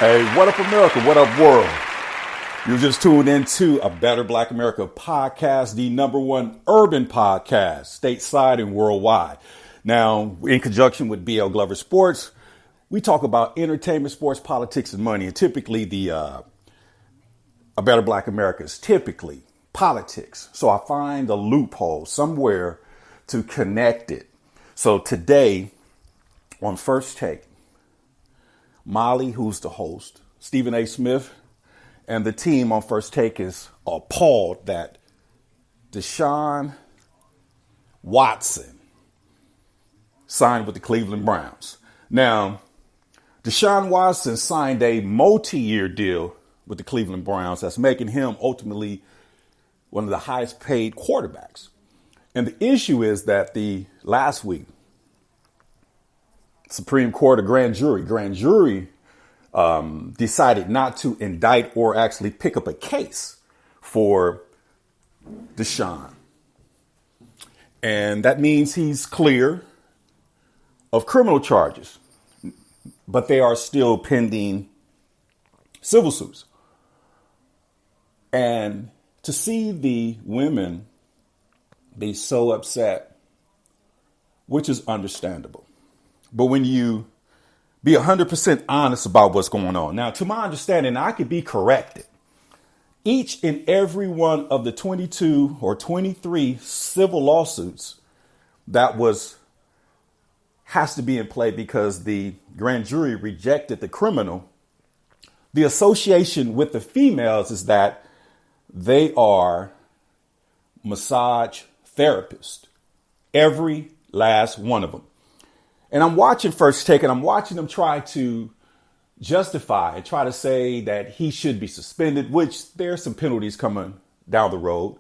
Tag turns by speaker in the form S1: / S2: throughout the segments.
S1: Hey, what up, America? What up, world? You just tuned into a Better Black America podcast, the #1 urban podcast, stateside and worldwide. Now, in conjunction with BL Glover Sports, we talk about entertainment, sports, politics, and money. And typically, a Better Black America is typically politics. So I find a loophole somewhere to connect it. So today, on First Take, Molly, who's the host, Stephen A. Smith, and the team on First Take is appalled that DeShaun Watson signed with the Cleveland Browns. Now, DeShaun Watson signed a multi-year deal with the Cleveland Browns that's making him ultimately one of the highest paid quarterbacks. And the issue is that last week, Supreme Court, a grand jury decided not to indict or actually pick up a case for DeShaun. And that means he's clear of criminal charges, but they are still pending civil suits. And to see the women be so upset, which is understandable. But when you be 100% honest about what's going on. Now, to my understanding, I could be corrected. Each and every one of the 22 or 23 civil lawsuits that has to be in play because the grand jury rejected the criminal. The association with the females is that they are massage therapists. Every last one of them. And I'm watching First Take and I'm watching them try to justify and try to say that he should be suspended, which there's some penalties coming down the road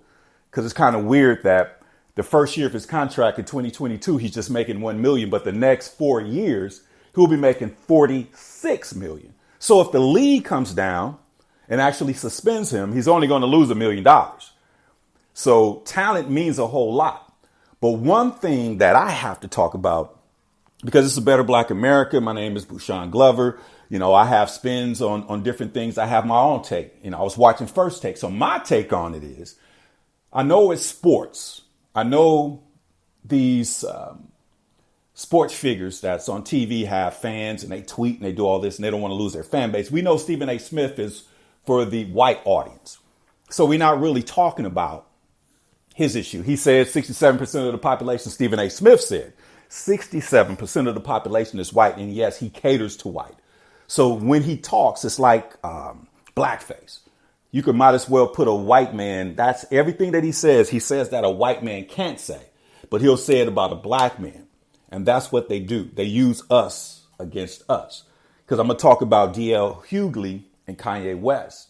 S1: because it's kind of weird that the first year of his contract in 2022, he's just making $1 million. But the next 4 years, he'll be making $46 million. So if the league comes down and actually suspends him, he's only going to lose $1 million. So talent means a whole lot. But one thing that I have to talk about, because it's a Better Black America. My name is DeShaun Glover. You know, I have spins on different things. I have my own take. You know, I was watching First Take. So my take on it is, I know it's sports. I know these sports figures that's on TV have fans and they tweet and they do all this and they don't want to lose their fan base. We know Stephen A. Smith is for the white audience. So we're not really talking about his issue. He said 67% of the population, Stephen A. Smith said, 67% of the population is white. And yes, he caters to white. So when he talks, it's like blackface. You might as well put a white man. That's everything that he says. He says that a white man can't say, but he'll say it about a black man. And that's what they do. They use us against us. Because I'm going to talk about D.L. Hughley and Kanye West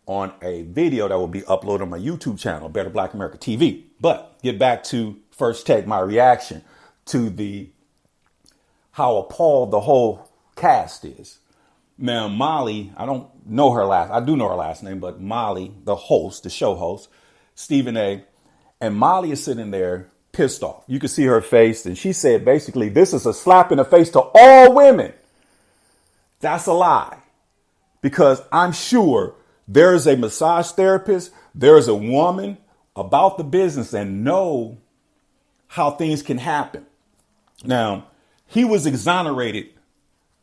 S1: on a video that will be uploaded on my YouTube channel, Better Black America TV. But get back to First Take, my reaction to how appalled the whole cast is. Now, Molly, I do know her last name, but Molly, the host, the show host, Stephen A. And Molly is sitting there pissed off. You can see her face. And she said, basically, this is a slap in the face to all women. That's a lie. Because I'm sure there is a massage therapist. There is a woman about the business and know how things can happen. Now, he was exonerated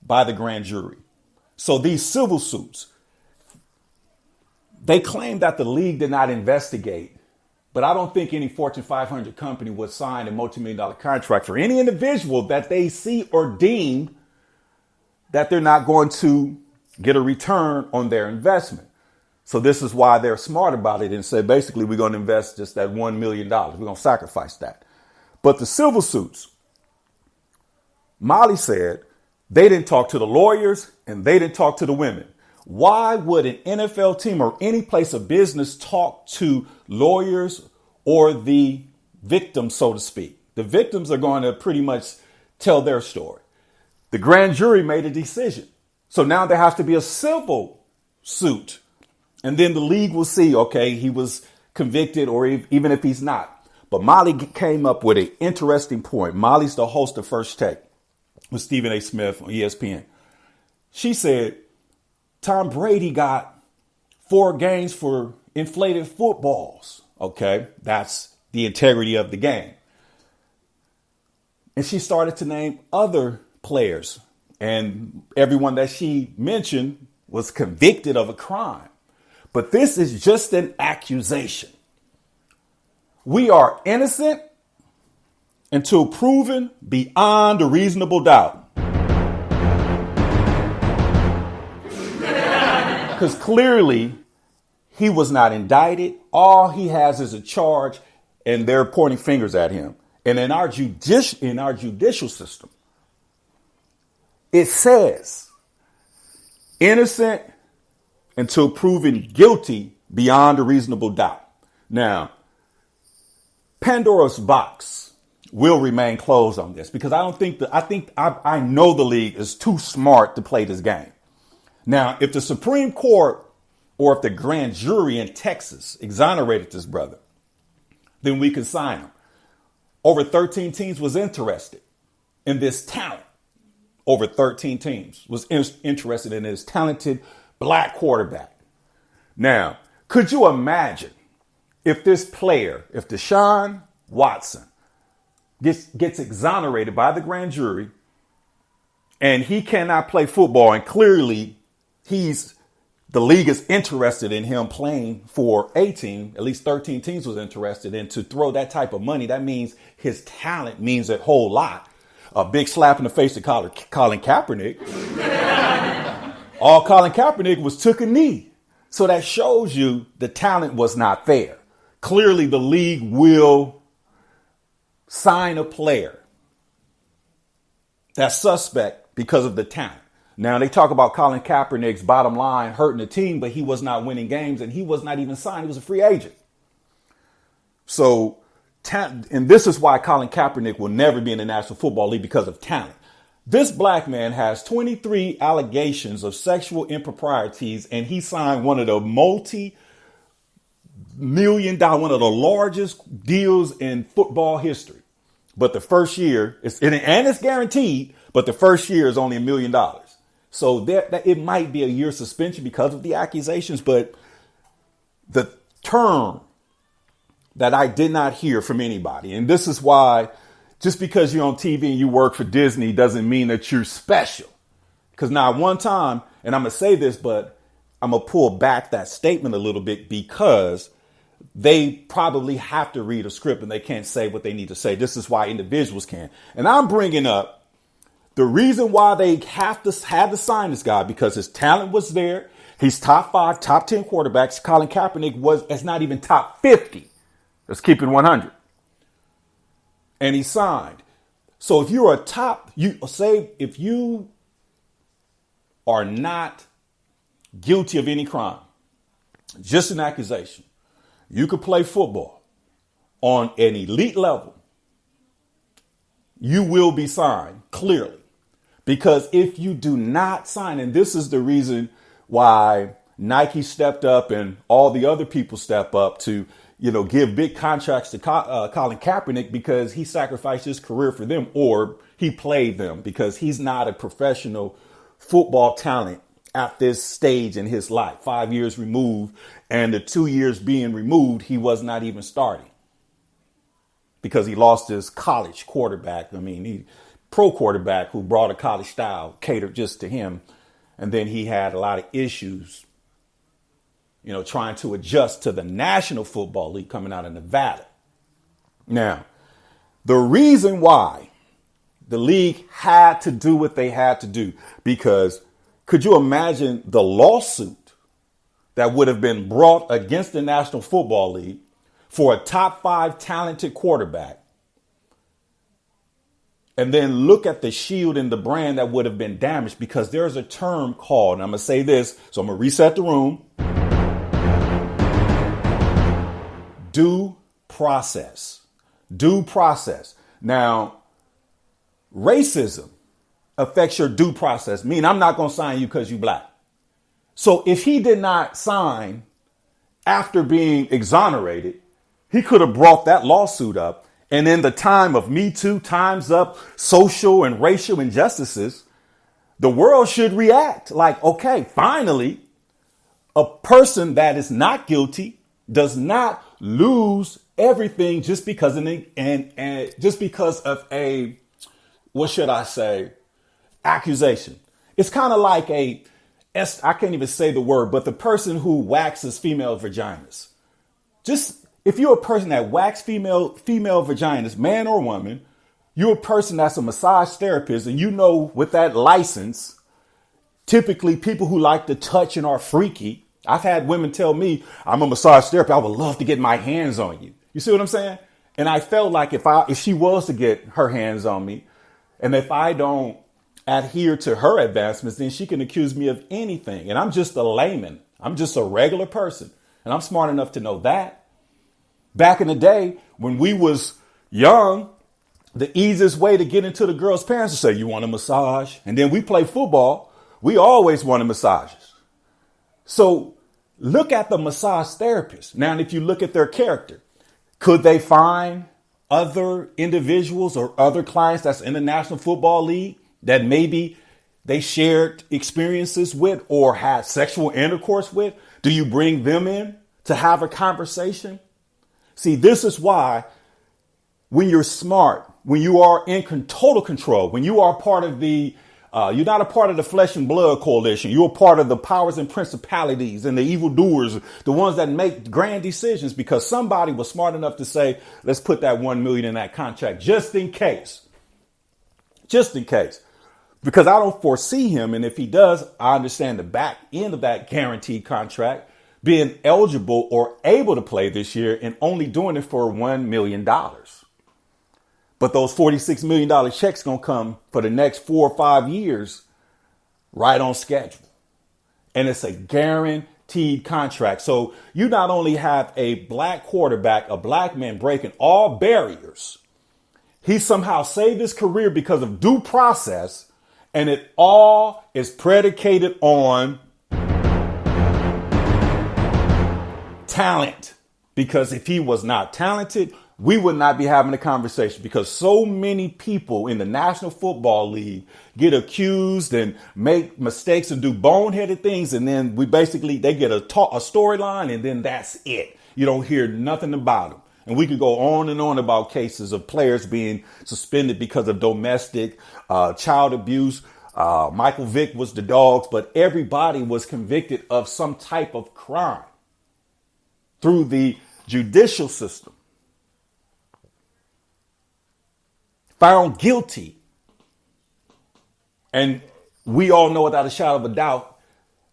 S1: by the grand jury. So these civil suits, they claim that the league did not investigate. But I don't think any Fortune 500 company would sign a multi-million-dollar contract for any individual that they see or deem that they're not going to get a return on their investment. So this is why they're smart about it and say, basically, we're going to invest just that $1 million. We're going to sacrifice that. But the civil suits, Molly said they didn't talk to the lawyers and they didn't talk to the women. Why would an NFL team or any place of business talk to lawyers or the victims, so to speak? The victims are going to pretty much tell their story. The grand jury made a decision. So now there has to be a civil suit. And then the league will see, okay, he was convicted or even if he's not. But Molly came up with an interesting point. Molly's the host of First Take with Stephen A. Smith on ESPN. She said, Tom Brady got 4 games for inflated footballs. Okay, that's the integrity of the game. And she started to name other players, and everyone that she mentioned was convicted of a crime. But this is just an accusation. We are innocent until proven beyond a reasonable doubt. Because clearly he was not indicted. All he has is a charge, and they're pointing fingers at him. And in our judicial system, it says innocent until proven guilty beyond a reasonable doubt. Now, Pandora's box will remain closed on this because I know the league is too smart to play this game. Now, if the Supreme Court or if the grand jury in Texas exonerated this brother, then we could sign him. Over 13 teams was interested in this talent. Over 13 teams was interested in this talented black quarterback. Now, could you imagine if this player, if DeShaun Watson gets exonerated by the grand jury and he cannot play football, and clearly the league is interested in him playing for a team, at least 13 teams was interested in, to throw that type of money. That means his talent means a whole lot. A big slap in the face to Colin Kaepernick. All Colin Kaepernick was took a knee. So that shows you the talent was not fair. Clearly the league will sign a player that's suspect because of the talent. Now, they talk about Colin Kaepernick's bottom line hurting the team, but he was not winning games and he was not even signed. He was a free agent. So, and this is why Colin Kaepernick will never be in the National Football League, because of talent. This black man has 23 allegations of sexual improprieties, and he signed one of the multi-million-dollar, one of the largest deals in football history. But the first year, and it's guaranteed, but the first year is only $1 million. So that it might be a year suspension because of the accusations. But the term that I did not hear from anybody, and this is why just because you're on TV and you work for Disney doesn't mean that you're special. Because now one time, and I'm going to say this, but I'm going to pull back that statement a little bit because they probably have to read a script and they can't say what they need to say. This is why individuals can. And I'm bringing up the reason why they had to sign this guy, because his talent was there. He's top 5, top 10 quarterbacks. Colin Kaepernick is not even top 50. Let's keep it 100. And he signed. So if you're if you are not guilty of any crime, just an accusation, you could play football on an elite level, you will be signed, clearly. Because if you do not sign, and this is the reason why Nike stepped up and all the other people step up to, give big contracts to Colin Kaepernick, because he sacrificed his career for them, or he played them, because he's not a professional football talent at this stage in his life. 5 years removed, and the 2 years being removed, he was not even starting because he lost his college quarterback. Pro quarterback who brought a college style catered just to him. And then he had a lot of issues, trying to adjust to the National Football League coming out of Nevada. Now, the reason why the league had to do what they had to do, because could you imagine the lawsuit that would have been brought against the National Football League for a top 5 talented quarterback? And then look at the shield and the brand that would have been damaged, because there's a term called, and I'm going to say this, so I'm going to reset the room. Due process. Due process. Now, racism affects your due process. Meaning I'm not going to sign you because you black. So if he did not sign after being exonerated, he could have brought that lawsuit up. And in the time of Me Too, Time's Up, social and racial injustices, the world should react like, okay, finally, a person that is not guilty does not lose everything just because of a, what should I say, accusation. It's kind of like I can't even say the word, but the person who waxes female vaginas. Just if you're a person that waxes female vaginas, man or woman, you're a person that's a massage therapist, and you know with that license, typically people who like to touch and are freaky. I've had women tell me, I'm a massage therapist, I would love to get my hands on you. You see what I'm saying? And I felt like if she was to get her hands on me, and if I don't adhere to her advancements, then she can accuse me of anything. And I'm just a layman. I'm just a regular person. And I'm smart enough to know that. Back in the day, when we was young, the easiest way to get into the girl's parents is say, you want a massage? And then we play football. We always wanted massages. So look at the massage therapist. Now, if you look at their character, could they find other individuals or other clients that's in the National Football League that maybe they shared experiences with or had sexual intercourse with? Do you bring them in to have a conversation? See, this is why when you're smart, when you are in total control, when you are part of you're not a part of the flesh and blood coalition. You're a part of the powers and principalities and the evildoers, the ones that make grand decisions, because somebody was smart enough to say, let's put that $1 million in that contract just in case. Just in case. Because I don't foresee him. And if he does, I understand the back end of that guaranteed contract being eligible or able to play this year and only doing it for $1 million. But those $46 million checks going to come for the next 4 or 5 years right on schedule. And it's a guaranteed contract. So you not only have a black quarterback, a black man breaking all barriers. He somehow saved his career because of due process. And it all is predicated on talent. Because if he was not talented, we would not be having a conversation, because so many people in the National Football League get accused and make mistakes and do boneheaded things. And then they get a storyline, and then that's it. You don't hear nothing about them. And we could go on and on about cases of players being suspended because of domestic child abuse. Michael Vick was the dogs, but everybody was convicted of some type of crime through the judicial system. Found guilty. And we all know without a shadow of a doubt,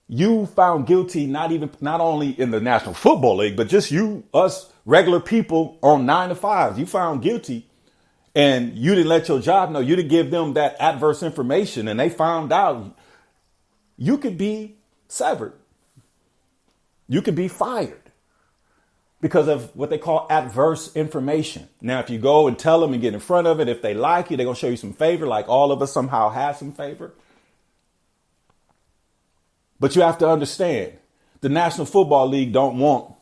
S1: you found guilty not only in the National Football League, but just us regular people on 9 to 5. You found guilty and you didn't let your job know. You didn't give them that adverse information, and they found out. You could be severed. You could be fired because of what they call adverse information. Now, if you go and tell them and get in front of it, if they like you, they're going to show you some favor, like all of us somehow have some favor. But you have to understand, the National Football League don't want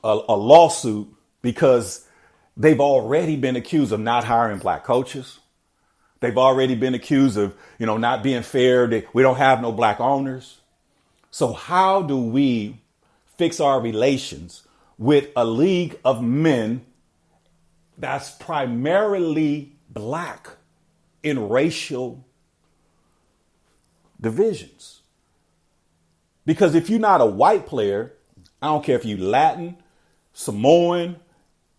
S1: a lawsuit because they've already been accused of not hiring black coaches. They've already been accused of, not being fair. We don't have no black owners. So how do we fix our relations with a league of men that's primarily black in racial divisions? Because if you're not a white player, I don't care if you're Latin, Samoan,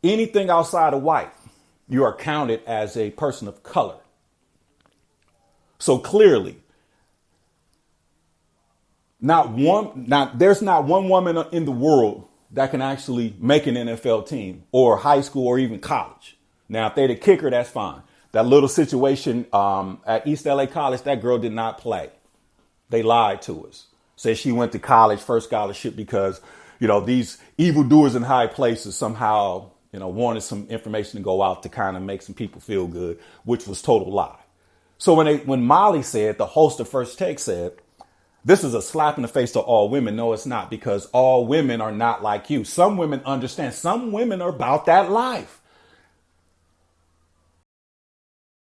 S1: anything outside of white, you are counted as a person of color. So clearly, there's not one woman in the world that can actually make an NFL team or high school or even college. Now, if they're the kicker, that's fine. That little situation at East LA College, that girl did not play. They lied to us. Said she went to college, first scholarship, because, these evildoers in high places somehow, wanted some information to go out to kind of make some people feel good, which was total lie. So when Molly said, the host of First Take said, this is a slap in the face to all women. No, it's not, because all women are not like you. Some women understand. Some women are about that life.